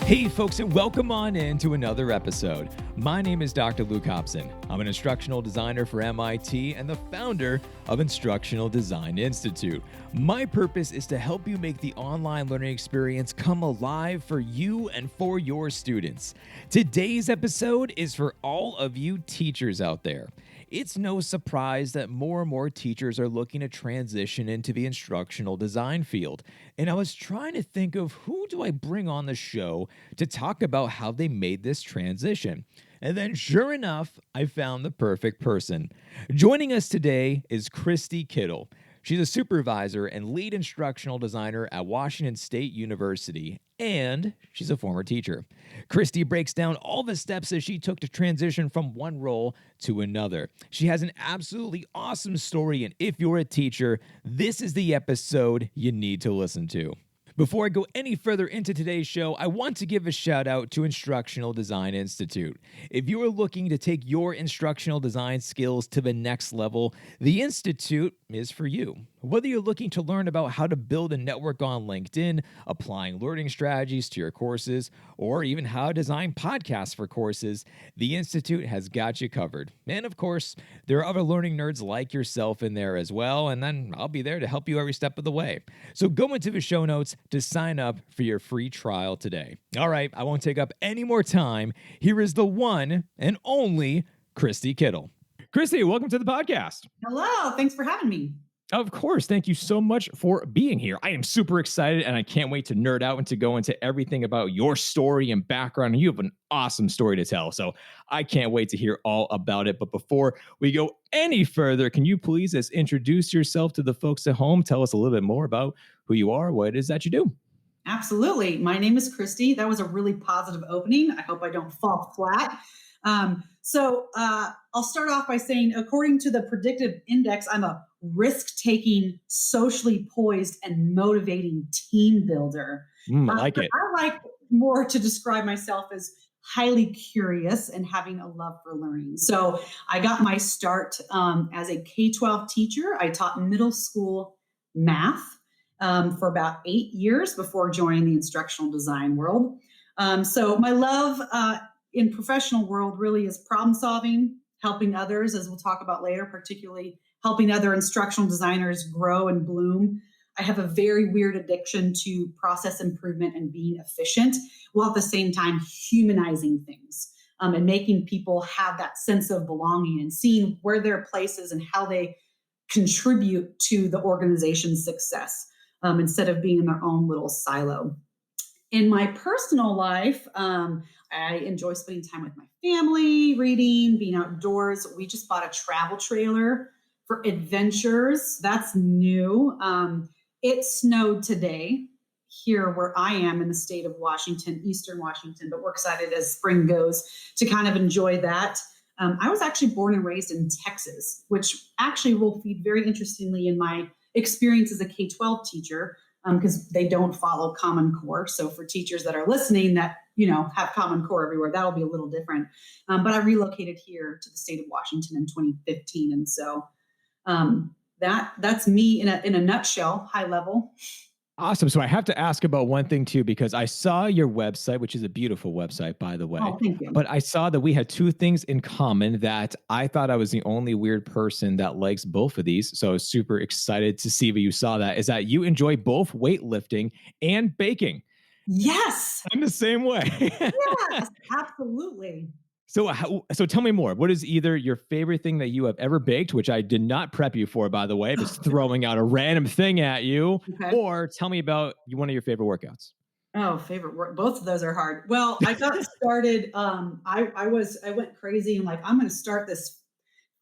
Hey folks, and welcome on in to another episode. My name is Dr. Luke Hobson. I'm an instructional designer for MIT and the founder of Instructional Design Institute. My purpose is to help you make the online learning experience come alive for you and for your students. Today's episode is for all of you teachers out there. It's no surprise that more and more teachers are looking to transition into the instructional design field. And I was trying to think of who do I bring on the show to talk about how they made this transition. And then sure enough, I found the perfect person. Joining us today is Christie Kittle. She's a supervisor and lead instructional designer at Washington State University, and she's a former teacher. Christie breaks down all the steps that she took to transition from one role to another. She has an absolutely awesome story, and if you're a teacher, this is the episode you need to listen to. Before I go any further into today's show, I want to give a shout out to Instructional Design Institute. If you are looking to take your instructional design skills to the next level, the Institute is for you. Whether you're looking to learn about how to build a network on LinkedIn, applying learning strategies to your courses, or even how to design podcasts for courses, the Institute has got you covered. And of course, there are other learning nerds like yourself in there as well, and then I'll be there to help you every step of the way. So go into the show notes to sign up for your free trial today. All right, I won't take up any more time. Here is the one and only Christie Kittle. Christie, welcome to the podcast. Hello, thanks for having me. Of course. Thank you so much for being here. I am super excited and I can't wait to nerd out and to go into everything about your story and background. You have an awesome story to tell, so I can't wait to hear all about it. But before we go any further, can you please just introduce yourself to the folks at home? Tell us a little bit more about who you are, what it is that you do. Absolutely. My name is Christie. That was a really positive opening. I hope I don't fall flat. I'll start off by saying, according to the predictive index, I'm a risk-taking, socially poised, and motivating team builder. I like it. I like more to describe myself as highly curious and having a love for learning. So I got my start as a K-12 teacher. I taught middle school math for about 8 years before joining the instructional design world. So my love in professional world really is problem solving, helping others, as we'll talk about later, particularly helping other instructional designers grow and bloom. I have a very weird addiction to process improvement and being efficient, while at the same time humanizing things and making people have that sense of belonging and seeing where their place is and how they contribute to the organization's success instead of being in their own little silo. In my personal life, I enjoy spending time with my family, reading, being outdoors. We just bought a travel trailer for adventures. That's new. It snowed today here where I am in the state of Washington, Eastern Washington, but we're excited as spring goes to kind of enjoy that. I was actually born and raised in Texas, which actually will feed very interestingly in my experience as a K-12 teacher, because they don't follow Common Core. So for teachers that are listening that, have Common Core everywhere, that'll be a little different. But I relocated here to the state of Washington in 2015. And so that's me in a nutshell, high level. Awesome. So I have to ask about one thing too, because I saw your website, which is a beautiful website, by the way. Oh, thank you. But I saw that we had two things in common that I thought I was the only weird person that likes both of these. So I was super excited to see that you saw that, is that you enjoy both weightlifting and baking. Yes. I'm the same way. Yes, absolutely. So tell me more. What is either your favorite thing that you have ever baked, which I did not prep you for, by the way, just throwing out a random thing at you, Okay. or tell me about one of your favorite workouts. Oh, favorite work. Both of those are hard. Well, I got started. I went crazy and like, I'm going to start this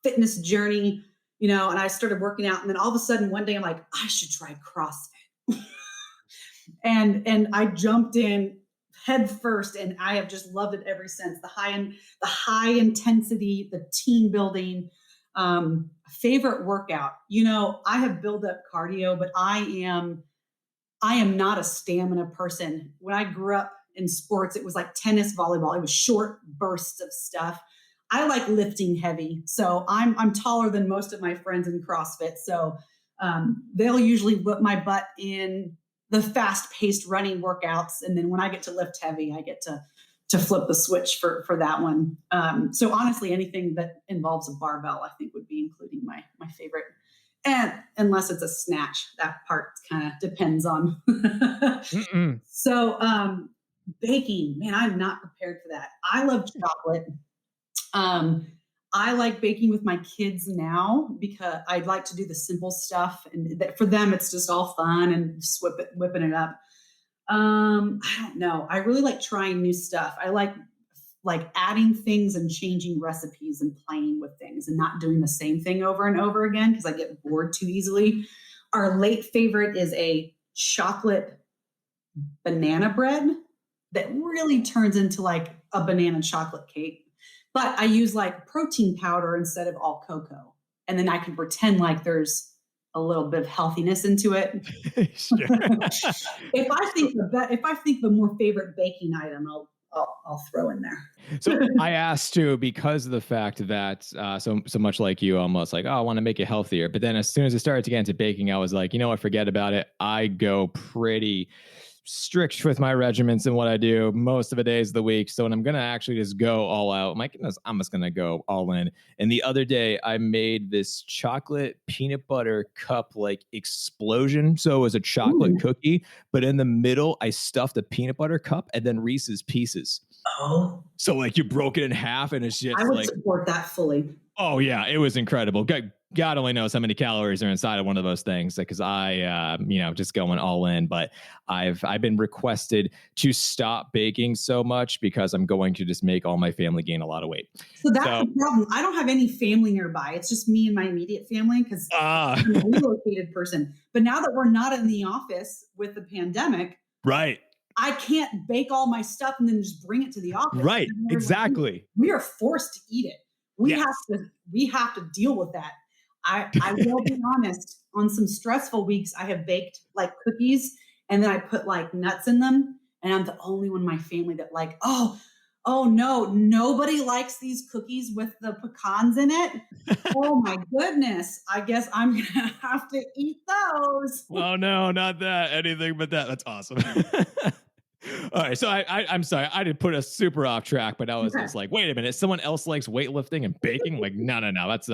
fitness journey, and I started working out. And then all of a sudden one day I'm like, I should try CrossFit. and I jumped in head first, and I have just loved it ever since. The high intensity, the team building. Favorite workout. I have built up cardio, but I am not a stamina person. When I grew up in sports, it was like tennis, volleyball. It was short bursts of stuff. I like lifting heavy, so I'm taller than most of my friends in CrossFit. So they'll usually whip my butt in the fast paced running workouts. And then when I get to lift heavy, I get to flip the switch for that one. So honestly, anything that involves a barbell, I think would be including my favorite. And unless it's a snatch, that part kind of depends on. So baking, man, I'm not prepared for that. I love chocolate. I like baking with my kids now because I'd like to do the simple stuff, and for them, it's just all fun and just whipping it up. I don't know. I really like trying new stuff. I like adding things and changing recipes and playing with things and not doing the same thing over and over again because I get bored too easily. Our late favorite is a chocolate banana bread that really turns into like a banana chocolate cake. But I use like protein powder instead of all cocoa. And then I can pretend like there's a little bit of healthiness into it. If I think the more favorite baking item, I'll throw in there. So I asked too because of the fact that so much like you, almost like, oh, I want to make it healthier. But then as soon as I started to get into baking, I was like, you know what, forget about it. I go pretty strict with my regiments and what I do most of the days of the week. So when I'm going to actually just go all out, my goodness, I'm just going to go all in. And the other day I made this chocolate peanut butter cup like explosion. So it was a chocolate cookie, but in the middle, I stuffed a peanut butter cup and then Reese's Pieces. Oh, so like you broke it in half and it's just I would like, support that fully. Oh yeah, it was incredible. God only knows how many calories are inside of one of those things because I, just going all in. But I've been requested to stop baking so much because I'm going to just make all my family gain a lot of weight. So that's the problem. I don't have any family nearby. It's just me and my immediate family because I'm a relocated person. But now that we're not in the office with the pandemic, right? I can't bake all my stuff and then just bring it to the office. Right, exactly. We are forced to eat it. We have to deal with that. I will be honest, on some stressful weeks, I have baked like cookies and then I put like nuts in them. And I'm the only one in my family that like, oh no, nobody likes these cookies with the pecans in it. Oh my goodness. I guess I'm going to have to eat those. Oh no, not that. Anything but that. That's awesome. All right, so I'm sorry, I did put us super off track, but I was just like, wait a minute, someone else likes weightlifting and baking? Like, no, that's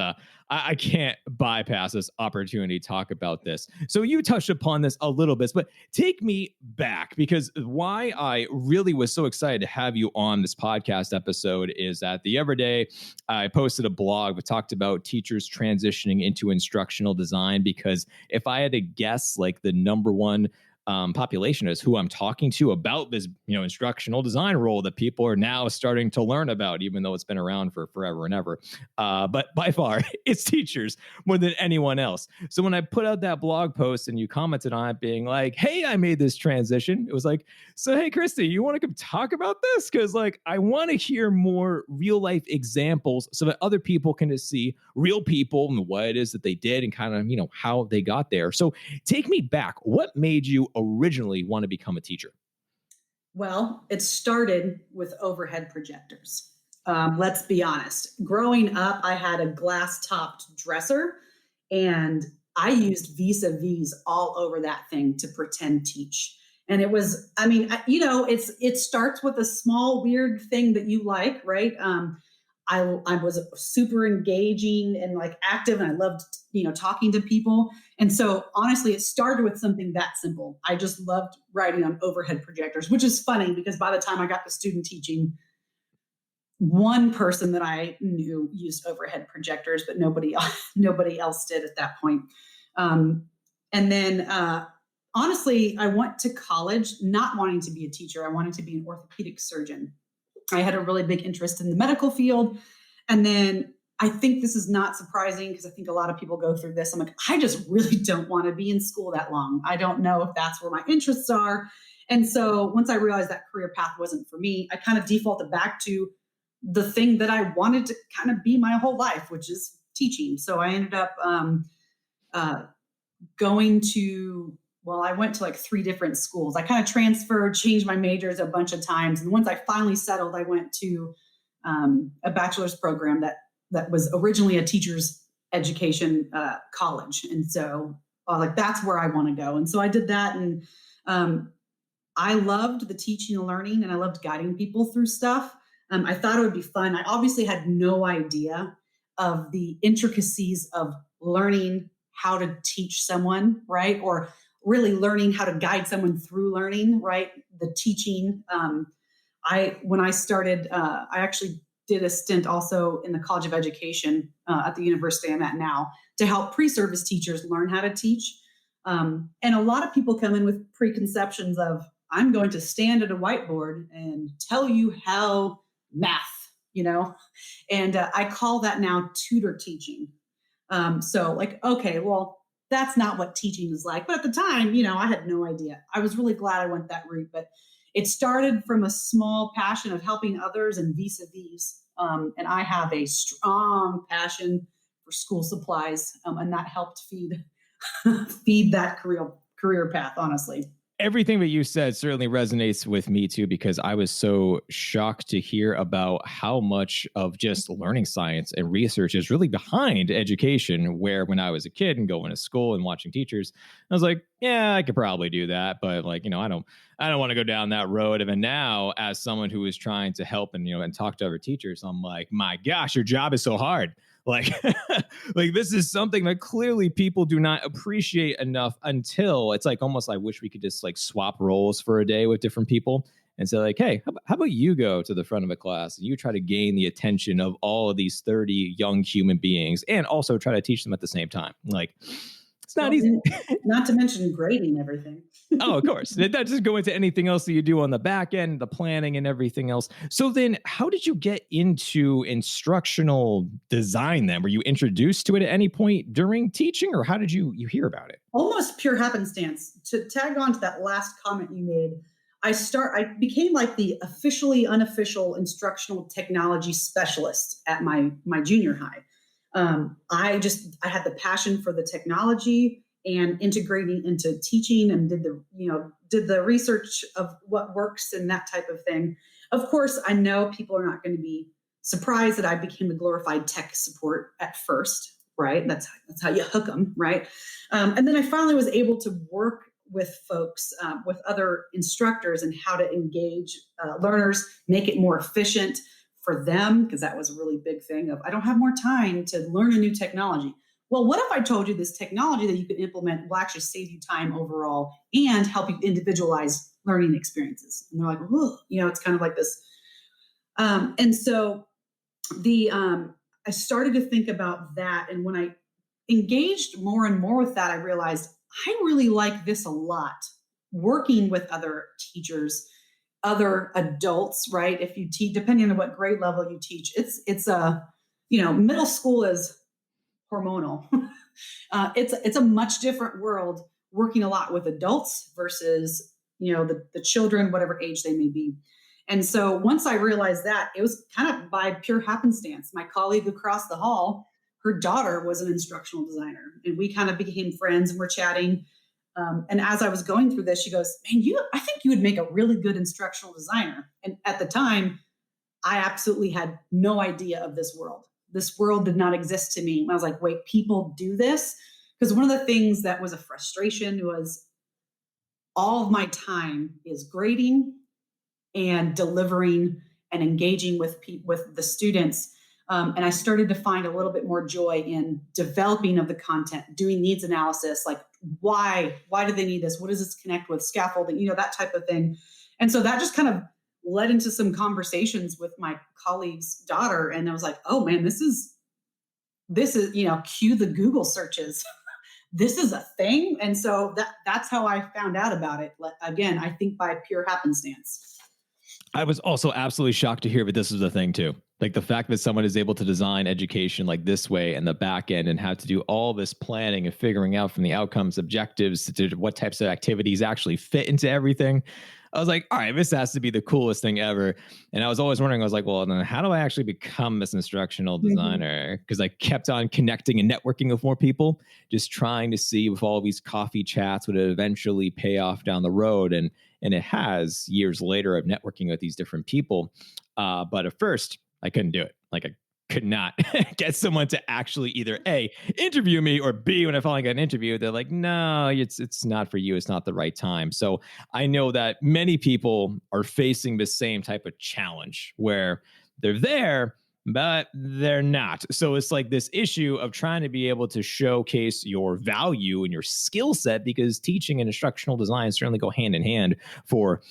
I can't bypass this opportunity to talk about this. So you touched upon this a little bit, but take me back because why I really was so excited to have you on this podcast episode is that the other day I posted a blog that talked about teachers transitioning into instructional design because if I had to guess, like the number one population is who I'm talking to about this, instructional design role that people are now starting to learn about, even though it's been around for forever and ever. But by far, it's teachers more than anyone else. So when I put out that blog post and you commented on it being like, hey, I made this transition, it was like, so, hey, Christy, you want to come talk about this? Because like, I want to hear more real life examples so that other people can just see real people and what it is that they did and kind of, how they got there. So take me back. What made you originally want to become a teacher? Well, it started with overhead projectors. Let's be honest. Growing up, I had a glass-topped dresser, and I used vis-a-vis all over that thing to pretend teach. And it was, it starts with a small, weird thing that you like, right? I was super engaging and like active, and I loved, talking to people. And so honestly, it started with something that simple. I just loved writing on overhead projectors, which is funny because by the time I got to student teaching, one person that I knew used overhead projectors, but nobody else did at that point. And then honestly, I went to college not wanting to be a teacher. I wanted to be an orthopedic surgeon. I had a really big interest in the medical field. And then I think this is not surprising because I think a lot of people go through this. I'm like, I just really don't want to be in school that long. I don't know if that's where my interests are. And so once I realized that career path wasn't for me, I kind of defaulted back to the thing that I wanted to kind of be my whole life, which is teaching. So I ended up I went to like 3 different schools. I kind of transferred, changed my majors a bunch of times. And once I finally settled, I went to a bachelor's program that was originally a teacher's education college. And so that's where I want to go. And so I did that. And Um, I loved the teaching and learning, and I loved guiding people through stuff. I thought it would be fun. I obviously had no idea of the intricacies of learning how to teach someone, right? Or really learning how to guide someone through learning, right? The teaching. When I started, I actually did a stint also in the College of Education at the university I'm at now to help pre-service teachers learn how to teach. And a lot of people come in with preconceptions of, I'm going to stand at a whiteboard and tell you how math, and I call that now tutor teaching. So like, okay, well, that's not what teaching is like. But at the time, I had no idea. I was really glad I went that route, but it started from a small passion of helping others and vis-a-vis. And I have a strong passion for school supplies, and that helped feed that career path, honestly. Everything that you said certainly resonates with me too, because I was so shocked to hear about how much of just learning science and research is really behind education. Where when I was a kid and going to school and watching teachers, I was like, yeah, I could probably do that, but like, I don't want to go down that road. And now, as someone who is trying to help and talk to other teachers, I'm like, my gosh, your job is so hard. Like, like this is something that clearly people do not appreciate enough until it's like almost I wish we could just like swap roles for a day with different people and say like, hey, how about you go to the front of a class and you try to gain the attention of all of these 30 young human beings and also try to teach them at the same time. Like, it's not easy. Not to mention grading everything. Oh, of course. That just go into anything else that you do on the back end, the planning and everything else. So then how did you get into instructional design then? Were you introduced to it at any point during teaching, or how did you hear about it? Almost pure happenstance. To tag on to that last comment you made, I became like the officially unofficial instructional technology specialist at my junior high. I had the passion for the technology and integrating into teaching, and did the research of what works and that type of thing. Of course, I know people are not going to be surprised that I became a glorified tech support at first, right? That's how you hook them, right? And then I finally was able to work with folks, with other instructors, and how to engage learners, make it more efficient for them, because that was a really big thing of, I don't have more time to learn a new technology. Well, what if I told you this technology that you could implement will actually save you time overall and help you individualize learning experiences? And they're like, whoa, it's kind of like this. And so I started to think about that. And when I engaged more and more with that, I realized I really like this a lot. Working with other teachers, other adults, right? If you teach, depending on what grade level you teach, it's middle school is hormonal. It's a much different world working a lot with adults versus the children, whatever age they may be. And so once I realized that, it was kind of by pure happenstance. My colleague across the hall, her daughter was an instructional designer, and we kind of became friends and we're chatting. And as I was going through this, she goes, man, I think you would make a really good instructional designer. And at the time, I absolutely had no idea of this world. This world did not exist to me. And I was like, wait, people do this? Because one of the things that was a frustration was all of my time is grading and delivering and engaging with the students. And I started to find a little bit more joy in developing of the content, doing needs analysis, like why do they need this? What does this connect with? Scaffolding, that type of thing. And so that just kind of led into some conversations with my colleague's daughter. And I was like, oh man, this is, cue the Google searches. This is a thing. And so that's how I found out about it. Again, I think by pure happenstance. I was also absolutely shocked to hear that this was a thing too. Like the fact that someone is able to design education like this way in the back end and have to do all this planning and figuring out from the outcomes, objectives to what types of activities actually fit into everything. I was like, all right, this has to be the coolest thing ever. And I was always wondering, I was like, well, then how do I actually become this instructional designer? Because I kept on connecting and networking with more people, just trying to see if all these coffee chats would eventually pay off down the road. And it has years later of networking with these different people. But at first, I couldn't do it. Like could not get someone to actually either A, interview me, or B, when I finally got an interview, they're like, no, it's not for you. It's not the right time. So I know that many people are facing the same type of challenge where they're there, but they're not. So it's like this issue of trying to be able to showcase your value and your skill set, because teaching and instructional design certainly go hand in hand for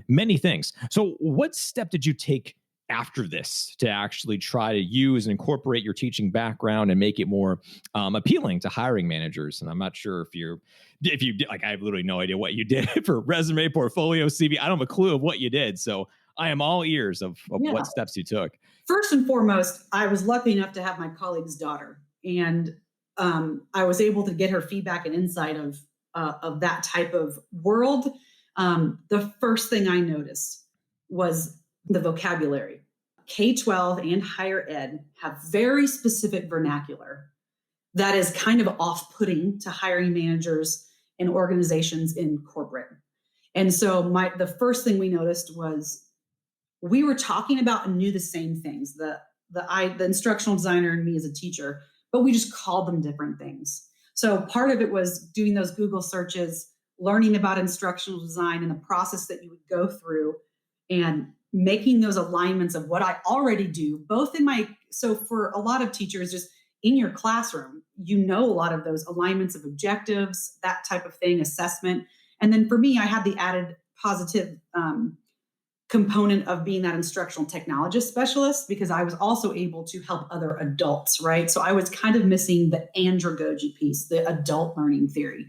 many things. So what step did you take after this to actually try to use and incorporate your teaching background and make it more appealing to hiring managers? And I'm not sure if you did, like, I have literally no idea what you did for resume, portfolio, CV. I don't have a clue of what you did. So I am all ears of Yeah. what steps you took. First and foremost, I was lucky enough to have my colleague's daughter, and I was able to get her feedback and insight of that type of world. The first thing I noticed was the vocabulary. K-12 and higher ed have very specific vernacular that is kind of off-putting to hiring managers and organizations in corporate. And so the first thing we noticed was we were talking about and knew the same things, the instructional designer and me as a teacher, but we just called them different things. So part of it was doing those Google searches, learning about instructional design and the process that you would go through, and making those alignments of what I already do, so for a lot of teachers, just in your classroom, a lot of those alignments of objectives, that type of thing, assessment. And then for me, I had the added positive component of being that instructional technologist specialist, because I was also able to help other adults, right? So I was kind of missing the andragogy piece, the adult learning theory.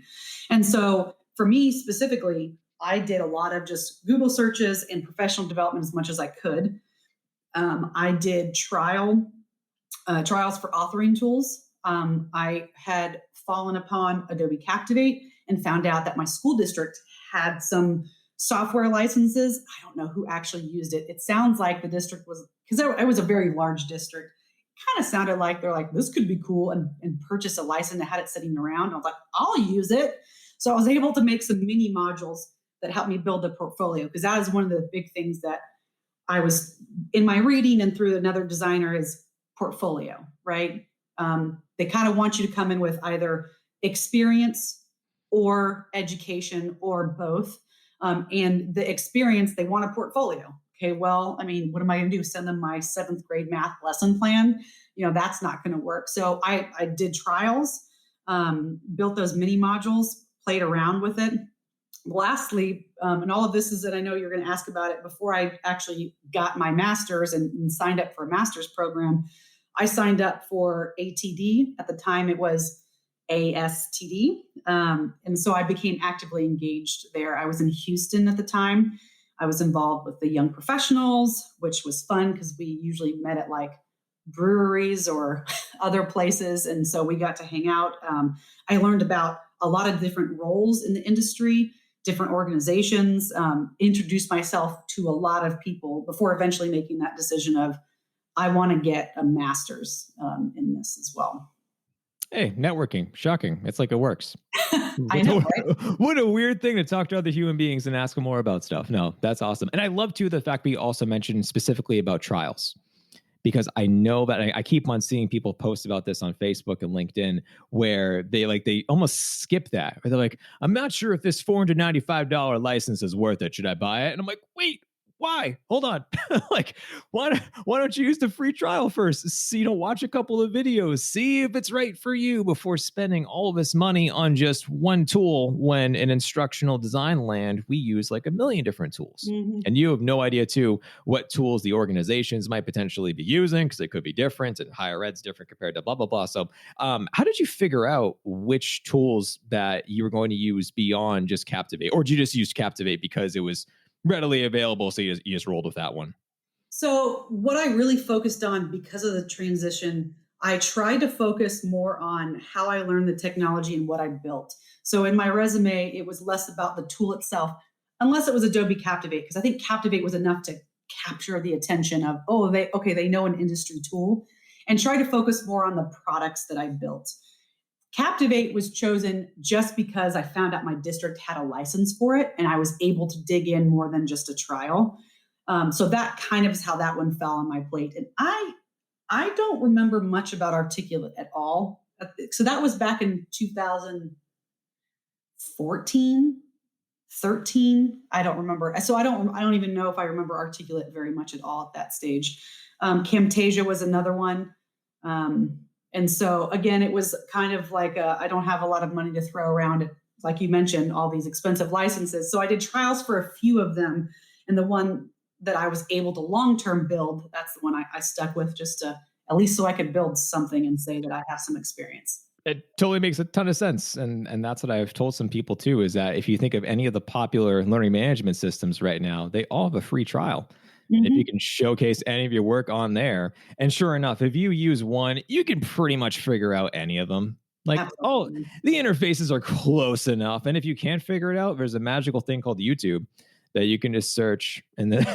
And so for me specifically, I did a lot of just Google searches and professional development as much as I could. I did trials for authoring tools. I had fallen upon Adobe Captivate and found out that my school district had some software licenses. I don't know who actually used it. It sounds like the district was, because it was a very large district, kind of sounded like they're like, this could be cool, and purchase a license and had it sitting around. I was like, I'll use it. So I was able to make some mini modules that helped me build the portfolio, because that is one of the big things that I was in my reading and through another designer is portfolio, right? They kind of want you to come in with either experience or education or both. And the experience, they want a portfolio. Okay, well, I mean, what am I going to do? Send them my 7th grade math lesson plan? That's not going to work. So I did trials, built those mini modules, played around with it. Lastly, and all of this is that I know you're going to ask about it, before I actually got my master's and signed up for a master's program, I signed up for ATD. At the time, it was ASTD. And so I became actively engaged there. I was in Houston at the time. I was involved with the young professionals, which was fun because we usually met at like breweries or other places. And so we got to hang out. I learned about a lot of different roles in the industry, different organizations, introduced myself to a lot of people before eventually making that decision of, I want to get a master's in this as well. Hey, networking. Shocking. It's like it works. I know, right? What a weird thing to talk to other human beings and ask them more about stuff. No, that's awesome. And I love, too, the fact that you also mentioned specifically about trials, because I know that I keep on seeing people post about this on Facebook and LinkedIn, where they almost skip that. Or they're like, I'm not sure if this $495 license is worth it. Should I buy it? And I'm like, wait. Why? Hold on. Like, why don't you use the free trial first? See, watch a couple of videos, see if it's right for you before spending all of this money on just one tool, when in instructional design land, we use like a million different tools. Mm-hmm. And you have no idea, too, what tools the organizations might potentially be using, because they could be different, and higher ed's different compared to blah, blah, blah. So how did you figure out which tools that you were going to use beyond just Captivate? Or did you just use Captivate because it was readily available, so you just rolled with that one? So what I really focused on, because of the transition, I tried to focus more on how I learned the technology and what I built. So in my resume, it was less about the tool itself, unless it was Adobe Captivate, because I think Captivate was enough to capture the attention of, they know an industry tool, and try to focus more on the products that I built. Captivate was chosen just because I found out my district had a license for it, and I was able to dig in more than just a trial. So that kind of is how that one fell on my plate. And I don't remember much about Articulate at all. So that was back in 2014, 13. I don't remember. So I don't even know if I remember Articulate very much at all at that stage. Camtasia was another one. And so again, it was kind of like I don't have a lot of money to throw around. Like you mentioned, all these expensive licenses. So I did trials for a few of them. And the one that I was able to long-term build, that's the one I stuck with, just to, at least so I could build something and say that I have some experience. It totally makes a ton of sense. And that's what I've told some people too, is that if you think of any of the popular learning management systems right now, they all have a free trial. And if you can showcase any of your work on there, and sure enough, if you use one, you can pretty much figure out any of them. Like, oh, Absolutely. the interfaces are close enough. And if you can't figure it out, there's a magical thing called YouTube that you can just search, and then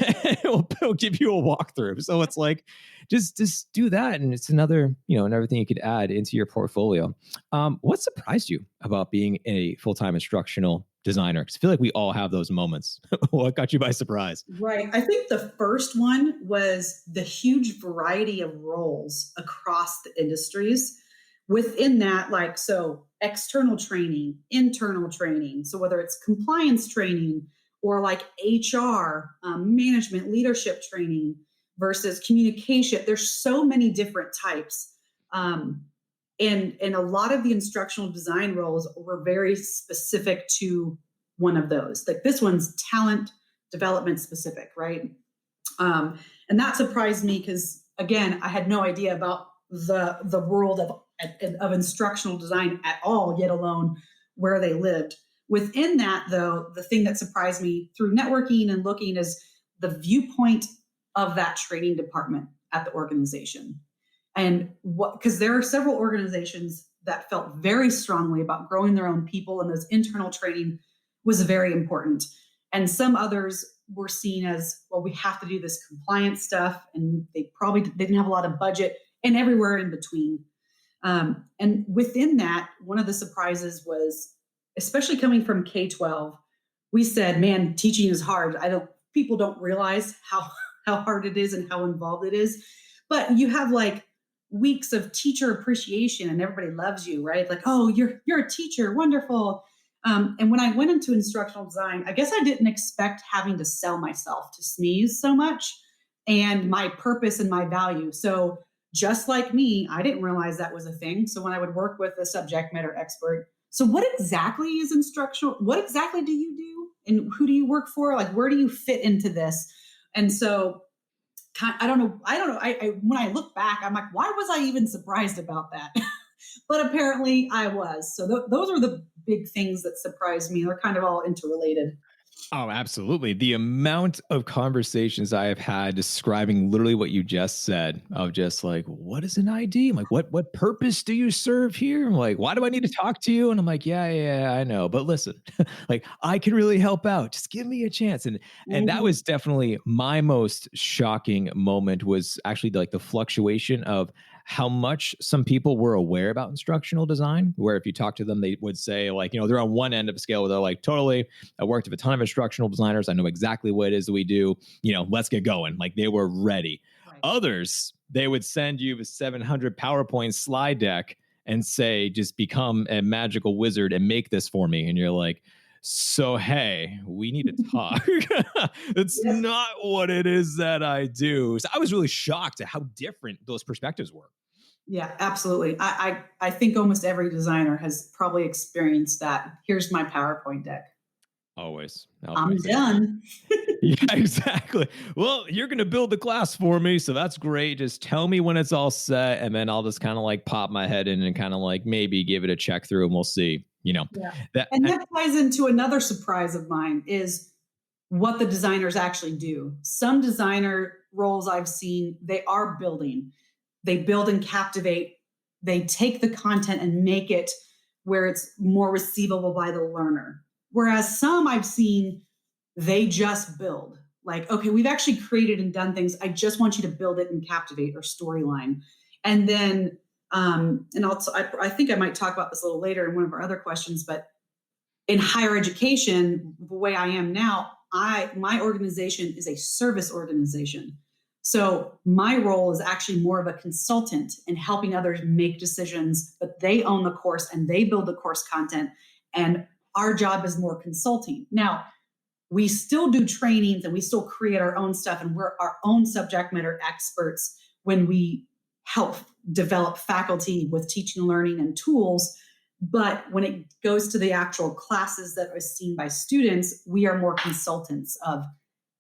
it'll give you a walkthrough. So it's like, just do that, and it's another thing you could add into your portfolio. What surprised you about being a full-time instructional designer? Because I feel like we all have those moments. What got you by surprise? Right. I think the first one was the huge variety of roles across the industries. Within that, like, so external training, internal training. So whether it's compliance training or like HR, management, leadership training versus communication, there's so many different types. And a lot of the instructional design roles were very specific to one of those. Like this one's talent development specific, right? And that surprised me because again, I had no idea about the world of instructional design at all, yet alone where they lived. Within that, though, the thing that surprised me through networking and looking is the viewpoint of that training department at the organization. And because there are several organizations that felt very strongly about growing their own people, and those internal training was very important. And some others were seen as, well, we have to do this compliance stuff, and they didn't have a lot of budget, and everywhere in between. And within that, one of the surprises was, especially coming from K-12, we said, man, teaching is hard. People don't realize how hard it is and how involved it is. But you have like weeks of teacher appreciation and everybody loves you, right? Like, oh, you're a teacher, wonderful. And when I went into instructional design, I guess I didn't expect having to sell myself to SMEs so much and my purpose and my value. So just like me, I didn't realize that was a thing. So when I would work with a subject matter expert, so what exactly is instructional? What exactly do you do? And who do you work for? Like, where do you fit into this? And so I don't know. When I look back, I'm like, why was I even surprised about that? But apparently I was. So those are the big things that surprised me. They're kind of all interrelated. Oh, absolutely. The amount of conversations I have had describing literally what you just said, of just like, what is an ID? I'm like, what purpose do you serve here? I'm like, why do I need to talk to you? And I'm like, yeah, I know. But listen, like I can really help out. Just give me a chance. And that was definitely my most shocking moment, was actually like the fluctuation of how much some people were aware about instructional design, where if you talk to them, they would say like, they're on one end of a scale where they're like, totally, I worked with a ton of instructional designers. I know exactly what it is that we do. Let's get going. Like they were ready. Right. Others, they would send you a 700 PowerPoint slide deck and say, just become a magical wizard and make this for me. And you're like, so, hey, we need to talk. It's not what it is that I do. So I was really shocked at how different those perspectives were. Yeah, absolutely. I think almost every designer has probably experienced that. Here's my PowerPoint deck. Always. I'm done. Yeah, exactly. Well, you're going to build the class for me, so that's great. Just tell me when it's all set, and then I'll just kind of like pop my head in and kind of like maybe give it a check through, and we'll see. Yeah. That ties into another surprise of mine, is what the designers actually do. Some designer roles I've seen, they are building. They build and captivate. They take the content and make it where it's more receivable by the learner. Whereas some I've seen, they just build. Like, okay, we've actually created and done things. I just want you to build it and captivate, or storyline. And then, and also, I think I might talk about this a little later in one of our other questions, but in higher education, the way I am now, my organization is a service organization. So my role is actually more of a consultant in helping others make decisions, but they own the course and they build the course content. And our job is more consulting. Now, we still do trainings and we still create our own stuff, and we're our own subject matter experts when we help develop faculty with teaching and learning and tools. But when it goes to the actual classes that are seen by students, we are more consultants of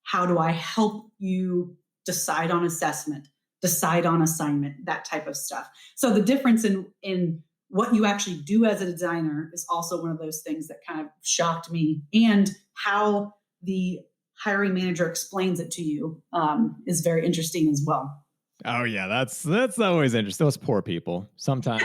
how do I help you decide on assessment, decide on assignment, that type of stuff. So the difference in what you actually do as a designer is also one of those things that kind of shocked me, and how the hiring manager explains it to you is very interesting as well. Oh yeah, that's always interesting. Those poor people. Sometimes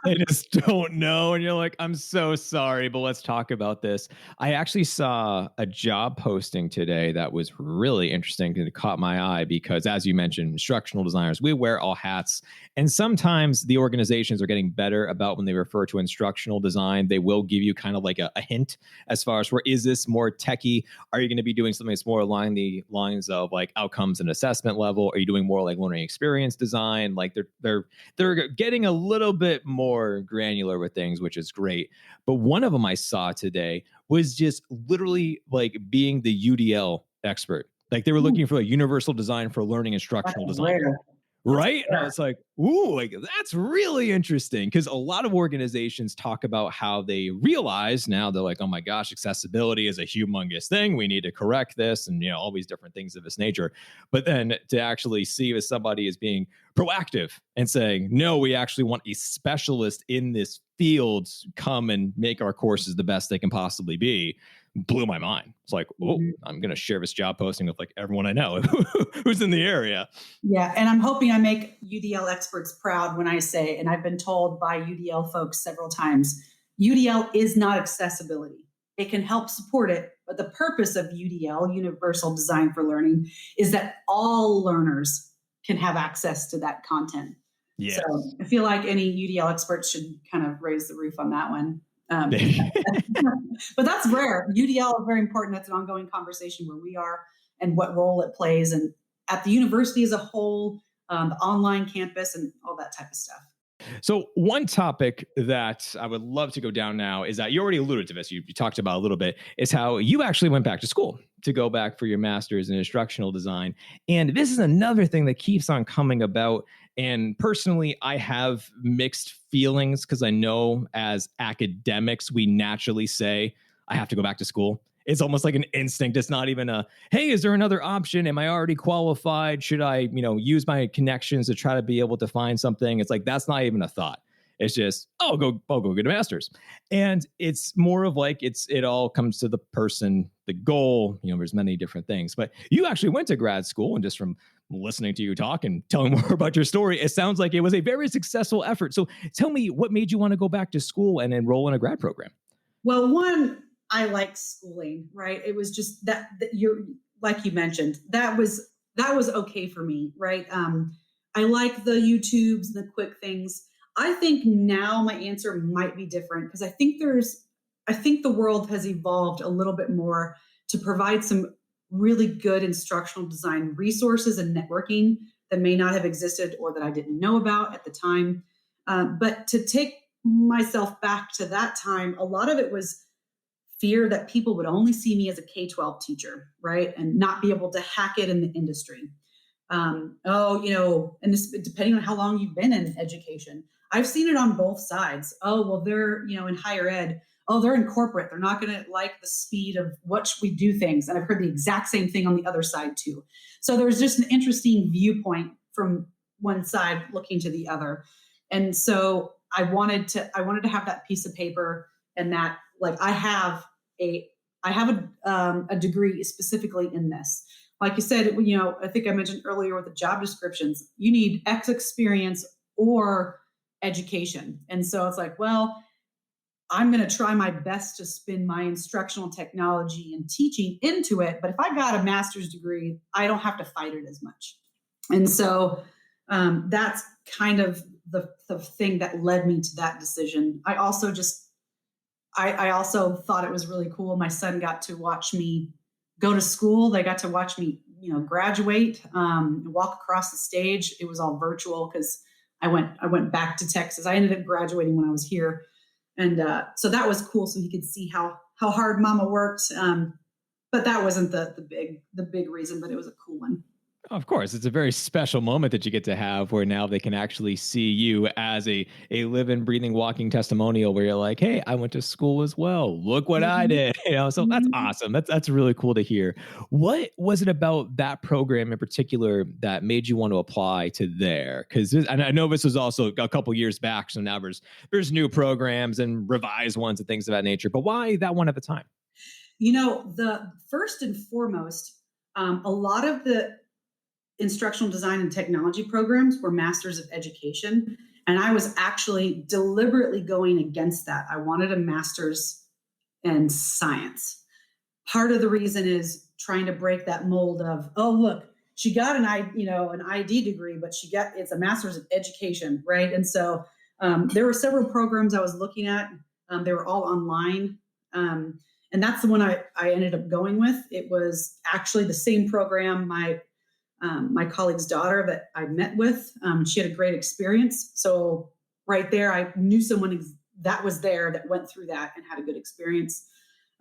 they just don't know, and you're like, I'm so sorry, but let's talk about this. I actually saw a job posting today that was really interesting and it caught my eye because, as you mentioned, instructional designers, we wear all hats, and sometimes the organizations are getting better about when they refer to instructional design. They will give you kind of like a hint as far as where is this more techie? Are you going to be doing something that's more along the lines of like outcomes and assessment level? Are you doing more like learning experience design? Like they're getting a little bit more granular with things, which is great. But one of them I saw today was just literally like being the UDL expert. Like they were looking for a universal design for learning instructional design. Right. And I was like, ooh, like that's really interesting, because a lot of organizations talk about how they realize now they're like, oh my gosh, accessibility is a humongous thing. We need to correct this, and all these different things of this nature. But then to actually see if somebody is being proactive and saying, no, we actually want a specialist in this field come and make our courses the best they can possibly be, blew my mind. It's like, oh, I'm going to share this job posting with like everyone I know who's in the area. Yeah. And I'm hoping I make UDL experts proud when I say, and I've been told by UDL folks several times, UDL is not accessibility. It can help support it, but the purpose of UDL, Universal Design for Learning, is that all learners can have access to that content. Yes. So I feel like any UDL experts should kind of raise the roof on that one. But that's rare. UDL is very important. That's an ongoing conversation where we are and what role it plays, and at the university as a whole, the online campus and all that type of stuff. So one topic that I would love to go down now is that you already alluded to this. You talked about a little bit, is how you actually went back to school to go back for your master's in instructional design. And this is another thing that keeps on coming about. And personally, I have mixed feelings because I know as academics, we naturally say, I have to go back to school. It's almost like an instinct. It's not even a, hey, is there another option? Am I already qualified? Should I, use my connections to try to be able to find something? It's like, that's not even a thought. It's just, I'll go get a master's. And it's more of like, it all comes to the person, the goal, there's many different things, but you actually went to grad school, and just from listening to you talk and telling more about your story, it sounds like it was a very successful effort. So tell me, what made you want to go back to school and enroll in a grad program? Well, one, I like schooling, right? It was just that you're, like you mentioned, that was okay for me, right? I like the YouTubes, the quick things. I think now my answer might be different, because I think the world has evolved a little bit more to provide some really good instructional design resources and networking that may not have existed or that I didn't know about at the time. But to take myself back to that time, a lot of it was fear that people would only see me as a K-12 teacher, right? And not be able to hack it in the industry. And this, depending on how long you've been in education, I've seen it on both sides. Oh, well, they're, in higher ed. Oh, they're in corporate. They're not going to like the speed of what we do things. And I've heard the exact same thing on the other side too. So there's just an interesting viewpoint from one side looking to the other. And so I wanted to have that piece of paper, and that, like, I have a degree specifically in this. Like you said, I think I mentioned earlier with the job descriptions, you need X experience or education. And so it's like, well, I'm going to try my best to spin my instructional technology and teaching into it. But if I got a master's degree, I don't have to fight it as much. And so that's kind of the thing that led me to that decision. I also thought it was really cool. My son got to watch me go to school. They got to watch me graduate, walk across the stage. It was all virtual because I went back to Texas. I ended up graduating when I was here, and so that was cool. So he could see how hard Mama worked. But that wasn't the big reason, but it was a cool one. Of course, it's a very special moment that you get to have where now they can actually see you as a living, breathing, walking testimonial where you're like, hey, I went to school as well. Look what I Mhm. did. So that's Mhm. awesome. That's really cool to hear. What was it about that program in particular that made you want to apply to there? Because and I know this was also a couple years back, so now there's new programs and revised ones and things of that nature. But why that one at the time? The first and foremost, a lot of the instructional design and technology programs were masters of education. And I was actually deliberately going against that. I wanted a master's in science. Part of the reason is trying to break that mold of, oh, look, she got an ID degree, but it's a master's of education, right? And so there were several programs I was looking at. They were all online. And that's the one I ended up going with. It was actually the same program my colleague's daughter that I met with. She had a great experience. So right there, I knew someone that was there that went through that and had a good experience.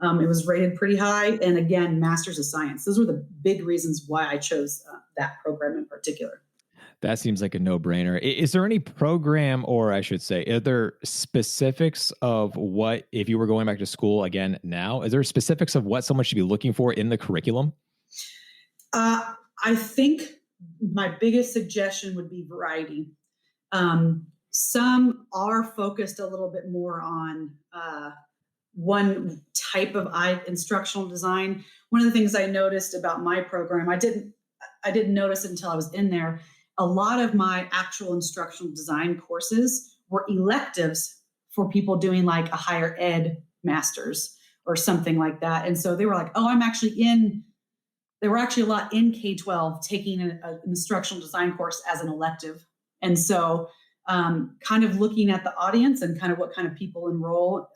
It was rated pretty high. And again, Masters of Science. Those were the big reasons why I chose that program in particular. That seems like a no-brainer. Is there any program, or I should say, are there specifics of what, if you were going back to school again now, is there specifics of what someone should be looking for in the curriculum? I think my biggest suggestion would be variety. Some are focused a little bit more on one type of instructional design. One of the things I noticed about my program, I didn't notice it until I was in there. A lot of my actual instructional design courses were electives for people doing like a higher ed master's or something like that. And so they were like, oh, they were actually a lot in K-12 taking an instructional design course as an elective. And so kind of looking at the audience and kind of what kind of people enroll.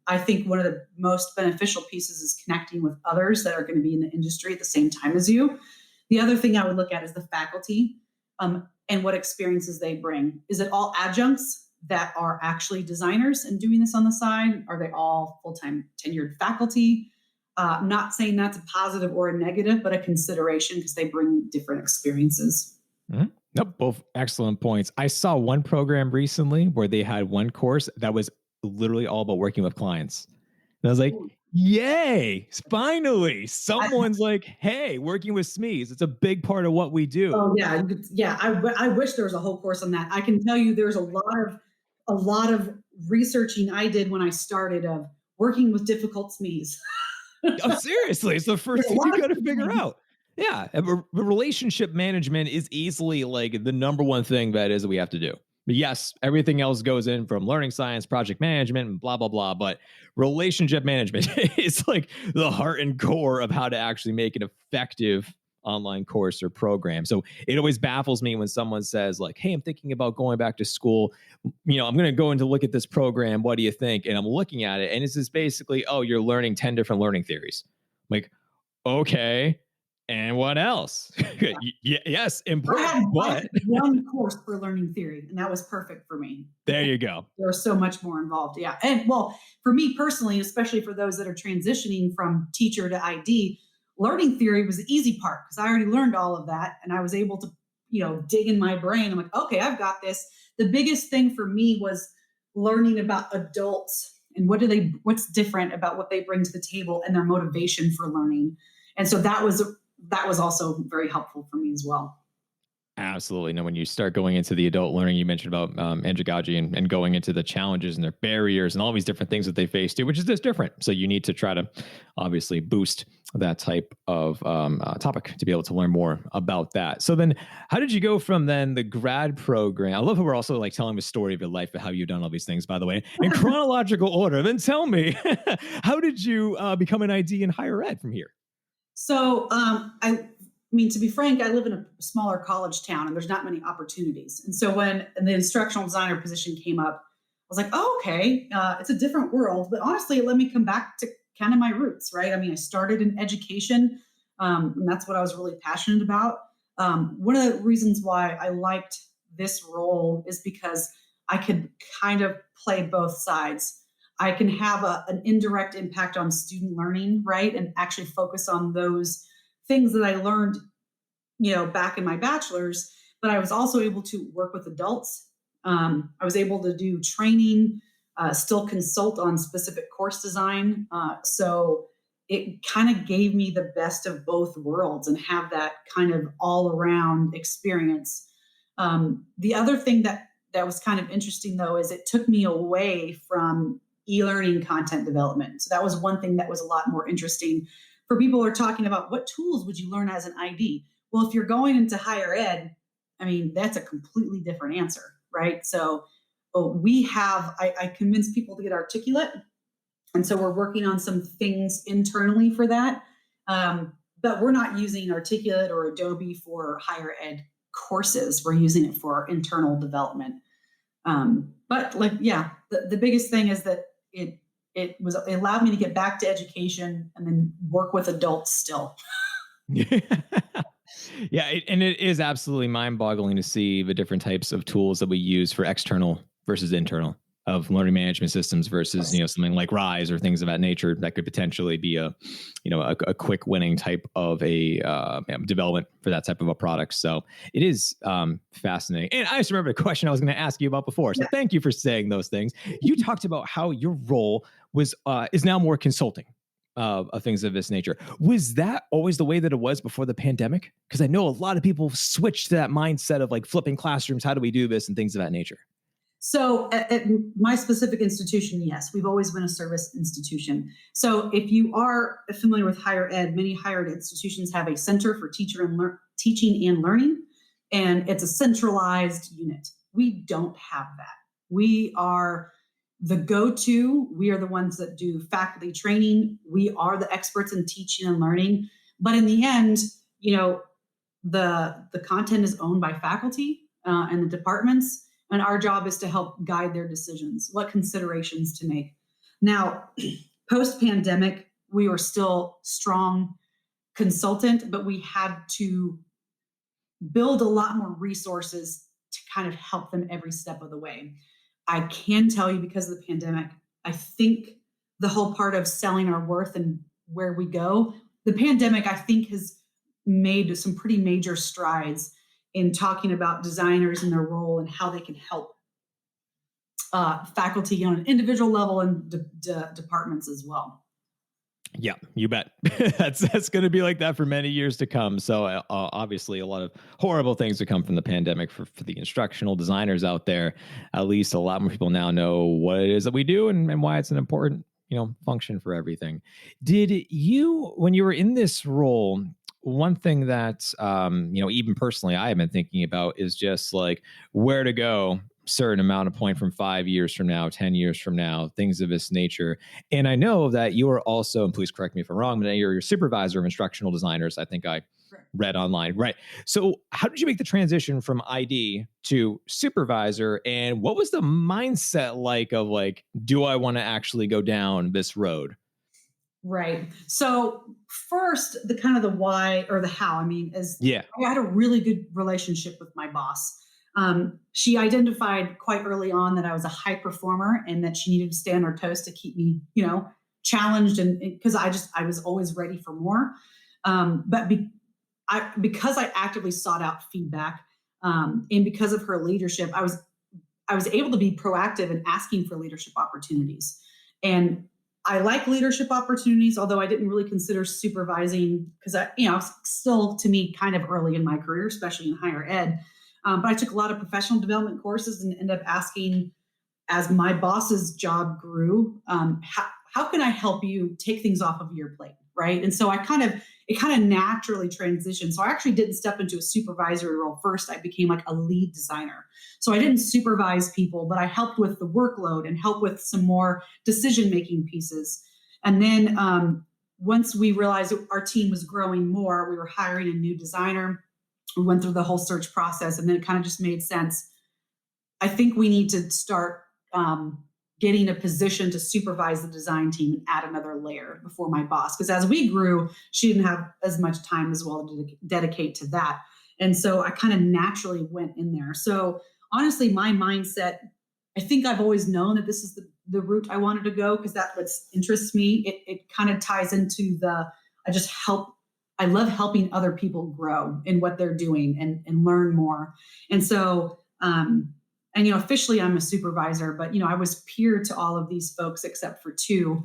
I think one of the most beneficial pieces is connecting with others that are going to be in the industry at the same time as you. The other thing I would look at is the faculty and what experiences they bring. Is it all adjuncts that are actually designers and doing this on the side? Are they all full-time tenured faculty? I'm not saying that's a positive or a negative, but a consideration because they bring different experiences. Mhm. Nope, both excellent points. I saw one program recently where they had one course that was literally all about working with clients. And I was like, yay, finally, I, someone's like, hey, working with SMEs, it's a big part of what we do. oh yeah, yeah. I wish there was a whole course on that. I can tell you, there's a lot of researching I did when I started of working with difficult SMEs. Oh, seriously, it's the There's first a thing you lot of got to good figure ones. out. Yeah, and relationship management is easily like the number one thing that is we have to do. But yes, everything else goes in from learning science, project management, and blah blah blah. But relationship management is like the heart and core of how to actually make an effective online course or program. So it always baffles me when someone says like, "Hey, I'm thinking about going back to school. I'm going to go in to look at this program. What do you think?" And I'm looking at it, and it's just basically, "Oh, you're learning 10 different learning theories." I'm like, okay, and what else? Yes, important, I had but one course for learning theory, and that was perfect for me. there you go. There was so much more involved. Yeah. And well, for me personally, especially for those that are transitioning from teacher to ID, learning theory was the easy part because I already learned all of that and I was able to, dig in my brain. I'm like, okay, I've got this. The biggest thing for me was learning about adults and what's different about what they bring to the table and their motivation for learning. And so that was also very helpful for me as well. Absolutely. No, when you start going into the adult learning, you mentioned about andragogy and going into the challenges and their barriers and all these different things that they face too, which is just different. So you need to try to obviously boost that type of topic to be able to learn more about that. So then how did you go from then the grad program? I love how we're also like telling the story of your life and how you've done all these things, by the way, in chronological order. Then tell me, how did you become an ID in higher ed from here? So I mean, to be frank, I live in a smaller college town and there's not many opportunities. And so when the instructional designer position came up, I was like, oh, okay, it's a different world. But honestly, it let me come back to kind of my roots, right? I mean, I started in education. And that's what I was really passionate about. One of the reasons why I liked this role is because I could kind of play both sides. I can have an indirect impact on student learning, right? And actually focus on those things that I learned, back in my bachelor's, but I was also able to work with adults. I was able to do training, still consult on specific course design. So it kind of gave me the best of both worlds and have that kind of all around experience. The other thing that was kind of interesting though, is it took me away from e-learning content development. So that was one thing that was a lot more interesting for people who are talking about what tools would you learn as an ID? Well, if you're going into higher ed, I mean, that's a completely different answer, right? So I convince people to get articulate. And so we're working on some things internally for that. But we're not using Articulate or Adobe for higher ed courses. We're using it for internal development. But the biggest thing is that it allowed me to get back to education and then work with adults still. Yeah, and it is absolutely mind-boggling to see the different types of tools that we use for external versus internal of learning management systems versus something like Rise or things of that nature that could potentially be a quick winning type of a development for that type of a product. So it is fascinating. And I just remember the question I was going to ask you about before. So thank you for saying those things. You talked about how your role was is now more consulting. Of things of this nature. Was that always the way that it was before the pandemic? Because I know a lot of people switched to that mindset of like flipping classrooms. How do we do this and things of that nature? So at my specific institution, yes, we've always been a service institution. So if you are familiar with higher ed, many higher ed institutions have a center for teaching and learning, and it's a centralized unit. We don't have that. We are the go-to. We are the ones that do faculty training. We are the experts in teaching and learning. But in the end, the content is owned by faculty and the departments, and our job is to help guide their decisions, what considerations to make. Now, post-pandemic, we were still strong consultant, but we had to build a lot more resources to kind of help them every step of the way. I can tell you, because of the pandemic, I think the whole part of selling our worth and where we go, the pandemic, I think, has made some pretty major strides in talking about designers and their role and how they can help faculty on an individual level and departments as well. Yeah, you bet. That's going to be like that for many years to come. So obviously a lot of horrible things to come from the pandemic for the instructional designers out there. At least a lot more people now know what it is that we do and why it's an important, function for everything. Did you, when you were in this role, one thing that, even personally I have been thinking about is just like where to go certain amount of point from 5 years from now, 10 years from now, things of this nature. And I know that you are also, and please correct me if I'm wrong, but you're your supervisor of instructional designers. I think I read online. Right. So how did you make the transition from ID to supervisor? And what was the mindset like of like, do I want to actually go down this road? Right. So first, the kind of the why or the how, I had a really good relationship with my boss. She identified quite early on that I was a high performer and that she needed to stay on her toes to keep me, challenged, and because I was always ready for more. Because I actively sought out feedback, and because of her leadership, I was able to be proactive in asking for leadership opportunities. And I like leadership opportunities, although I didn't really consider supervising because it's still, to me, kind of early in my career, especially in higher ed. But I took a lot of professional development courses and ended up asking, as my boss's job grew, how can I help you take things off of your plate, right? And so it kind of naturally transitioned. So I actually didn't step into a supervisory role first. I became like a lead designer. So I didn't supervise people, but I helped with the workload and helped with some more decision-making pieces. And then once we realized our team was growing more, we were hiring a new designer. We went through the whole search process, and then it kind of just made sense. I think we need to start getting a position to supervise the design team and add another layer before my boss. Because as we grew, she didn't have as much time as well to dedicate to that. And so I kind of naturally went in there. So honestly, my mindset, I think I've always known that this is the route I wanted to go, because that's what interests me. It kind of ties into I love helping other people grow in what they're doing and learn more. And so, and, officially I'm a supervisor, but, I was peer to all of these folks except for two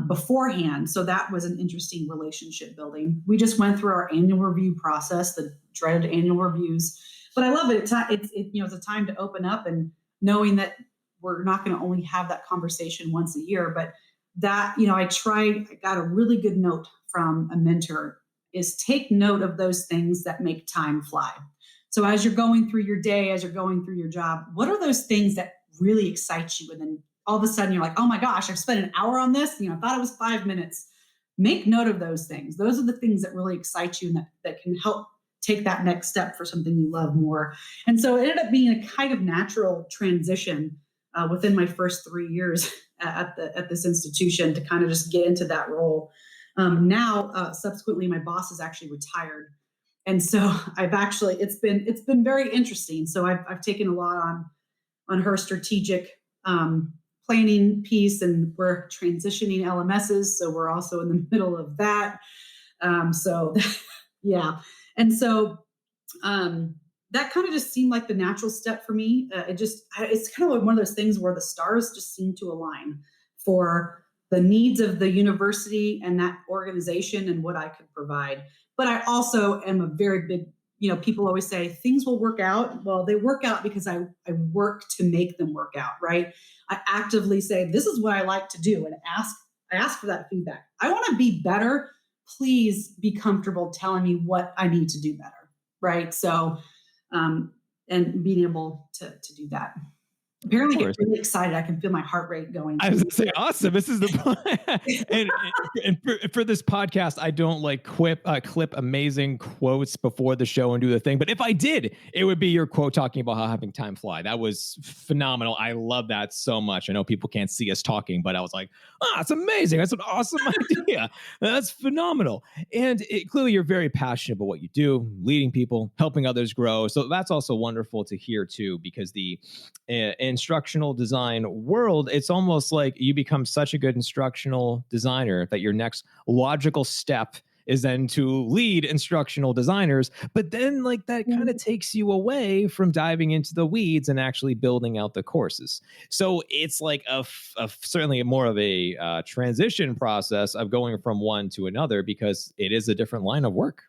beforehand. So that was an interesting relationship building. We just went through our annual review process, the dreaded annual reviews, but I love it. It's a time to open up, and knowing that we're not going to only have that conversation once a year, but that, I got a really good note from a mentor, is take note of those things that make time fly. So as you're going through your day, as you're going through your job, what are those things that really excite you? And then all of a sudden you're like, oh my gosh, I've spent an hour on this. I thought it was 5 minutes. Make note of those things. Those are the things that really excite you and that can help take that next step for something you love more. And so it ended up being a kind of natural transition within my first 3 years at this institution to kind of just get into that role. Now, subsequently, my boss is actually retired. And so it's been very interesting. So I've taken a lot on her strategic planning piece, and we're transitioning LMSs. So we're also in the middle of that. Yeah. And so that kind of just seemed like the natural step for me. It's kind of like one of those things where the stars just seem to align for the needs of the university and that organization and what I could provide. But I also am a very big, people always say things will work out. Well, they work out because I work to make them work out, right? I actively say, this is what I like to do, and I ask for that feedback. I want to be better. Please be comfortable telling me what I need to do better, right? So, and being able to do that. Apparently, I get really excited. I can feel my heart rate going. I was going to say, awesome. This is the and for this podcast, I don't clip amazing quotes before the show and do the thing. But if I did, it would be your quote talking about how having time fly. That was phenomenal. I love that so much. I know people can't see us talking, but I was like, it's amazing. That's an awesome idea. That's phenomenal. And clearly, you're very passionate about what you do, leading people, helping others grow. So that's also wonderful to hear too, because the instructional design world, it's almost like you become such a good instructional designer that your next logical step is then to lead instructional designers. But then that kind of takes you away from diving into the weeds and actually building out the courses. So it's like certainly more of a transition process of going from one to another, because it is a different line of work.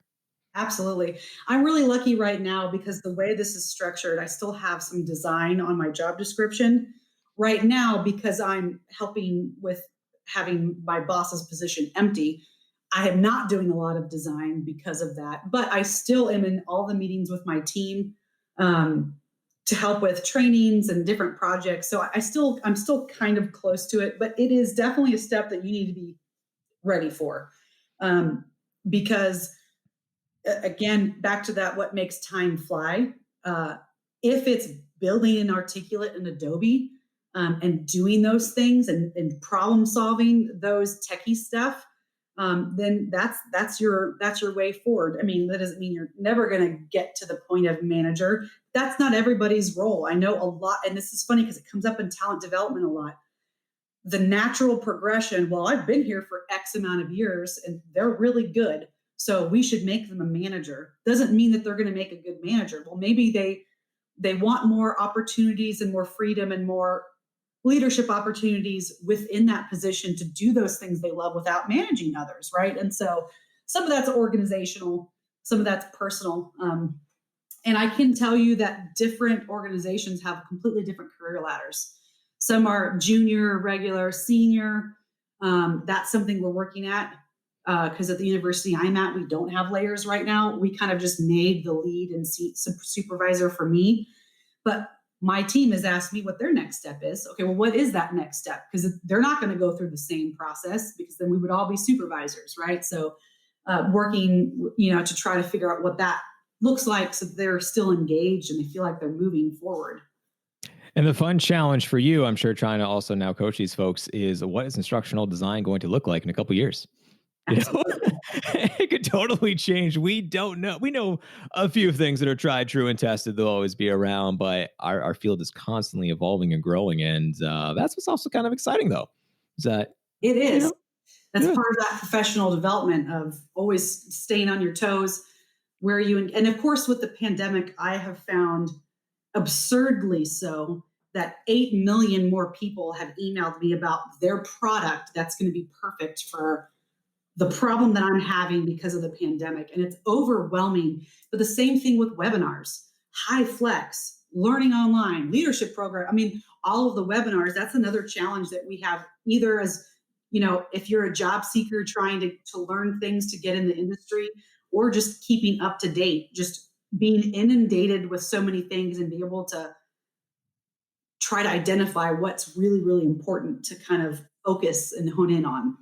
Absolutely. I'm really lucky right now because the way this is structured, I still have some design on my job description right now, because I'm helping with having my boss's position empty. I am not doing a lot of design because of that, but I still am in all the meetings with my team to help with trainings and different projects. So I'm still kind of close to it, but it is definitely a step that you need to be ready for, because again, back to that, what makes time fly? If it's building an articulate in Adobe and doing those things and problem solving those techie stuff, then that's your way forward. I mean, that doesn't mean you're never going to get to the point of manager. That's not everybody's role. I know a lot, and this is funny because it comes up in talent development a lot. The natural progression, well, I've been here for X amount of years and they're really good, so we should make them a manager. Doesn't mean that they're going to make a good manager. Well, maybe they want more opportunities and more freedom and more leadership opportunities within that position to do those things they love without managing others, right? And so some of that's organizational, some of that's personal. And I can tell you that different organizations have completely different career ladders. Some are junior, regular, senior. That's something we're working at. Because at the university I'm at, we don't have layers right now. We kind of just made the lead and supervisor for me. But my team has asked me what their next step is. Okay, well, what is that next step? Because they're not going to go through the same process, because then we would all be supervisors, right? So working, to try to figure out what that looks like so they're still engaged and they feel like they're moving forward. And the fun challenge for you, I'm sure, trying to also now coach these folks is what is instructional design going to look like in a couple years? You know, Absolutely. it could totally change. We don't know. We know a few things that are tried, true, and tested. They'll always be around, but our field is constantly evolving and growing. And that's what's also kind of exciting, though, is that, It you is. know, That's yeah. part of that professional development of always staying on your toes. Where you and of course with the pandemic, I have found absurdly so that 8 million more people have emailed me about their product that's going to be perfect for the problem that I'm having because of the pandemic. And it's overwhelming. But the same thing with webinars, high flex, learning online, leadership program. I mean, all of the webinars, that's another challenge that we have either as, if you're a job seeker trying to learn things to get in the industry or just keeping up to date, just being inundated with so many things and be able to try to identify what's really, really important to kind of focus and hone in on.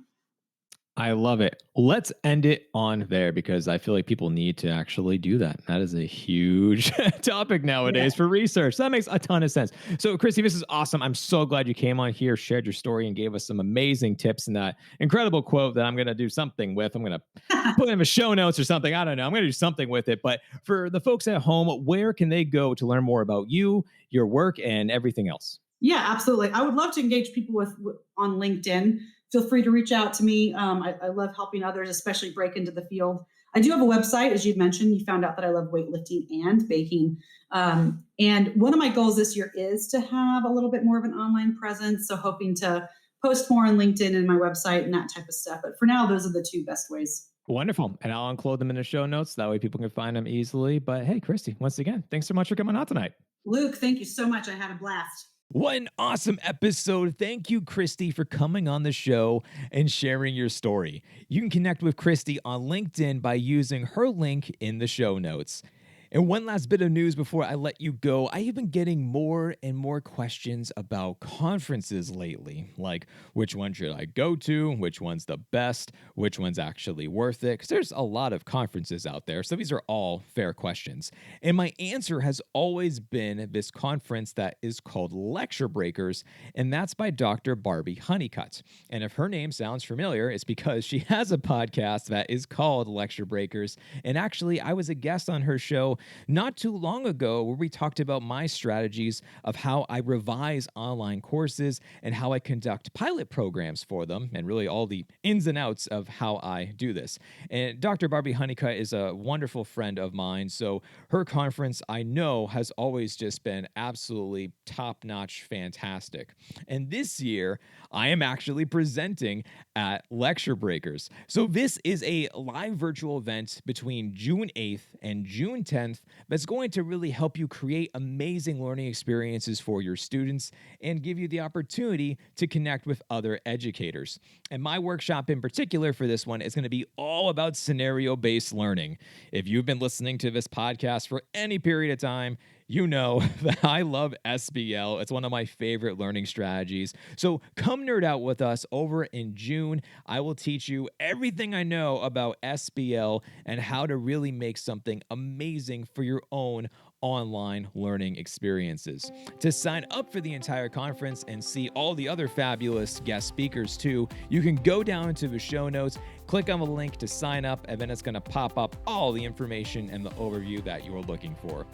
I love it. Let's end it on there because I feel like people need to actually do that. That is a huge topic Yeah. nowadays for research. That makes a ton of sense. So, Christy, this is awesome. I'm so glad you came on here, shared your story, and gave us some amazing tips and that incredible quote that I'm going to do something with. I'm going to put in the show notes or something. I don't know. I'm going to do something with it. But for the folks at home, where can they go to learn more about you, your work, and everything else? Yeah, absolutely. I would love to engage people with on LinkedIn. Feel free to reach out to me. I love helping others, especially break into the field. I do have a website, as you've mentioned. You found out that I love weightlifting and baking. And one of my goals this year is to have a little bit more of an online presence. So hoping to post more on LinkedIn and my website and that type of stuff. But for now, those are the two best ways. Wonderful. And I'll include them in the show notes. That way people can find them easily. But hey, Christy, once again, thanks so much for coming on tonight. Luke, thank you so much. I had a blast. What an awesome episode. Thank you, Christy, for coming on the show and sharing your story. You can connect with Christy on LinkedIn by using her link in the show notes. And one last bit of news before I let you go. I have been getting more and more questions about conferences lately, like which one should I go to, which one's the best, which one's actually worth it, because there's a lot of conferences out there. So these are all fair questions. And my answer has always been this conference that is called Lecture Breakers, and that's by Dr. Barbie Honeycutt. And if her name sounds familiar, it's because she has a podcast that is called Lecture Breakers. And actually, I was a guest on her show not too long ago where we talked about my strategies of how I revise online courses and how I conduct pilot programs for them and really all the ins and outs of how I do this. And Dr. Barbie Honeycutt is a wonderful friend of mine, so her conference I know has always just been absolutely top-notch fantastic. And this year, I am actually presenting at Lecture Breakers. So this is a live virtual event between June 8th and June 10th that's going to really help you create amazing learning experiences for your students and give you the opportunity to connect with other educators. And my workshop in particular for this one is going to be all about scenario-based learning. If you've been listening to this podcast for any period of time, you know that I love SBL. It's one of my favorite learning strategies. So come nerd out with us over in June. I will teach you everything I know about SBL and how to really make something amazing for your own online learning experiences. To sign up for the entire conference and see all the other fabulous guest speakers too, you can go down to the show notes, click on the link to sign up, and then it's going to pop up all the information and the overview that you are looking for.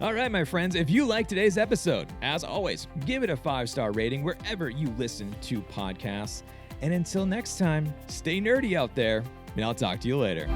All right, my friends, if you liked today's episode, as always, give it a 5-star rating wherever you listen to podcasts. And until next time, stay nerdy out there, and I'll talk to you later.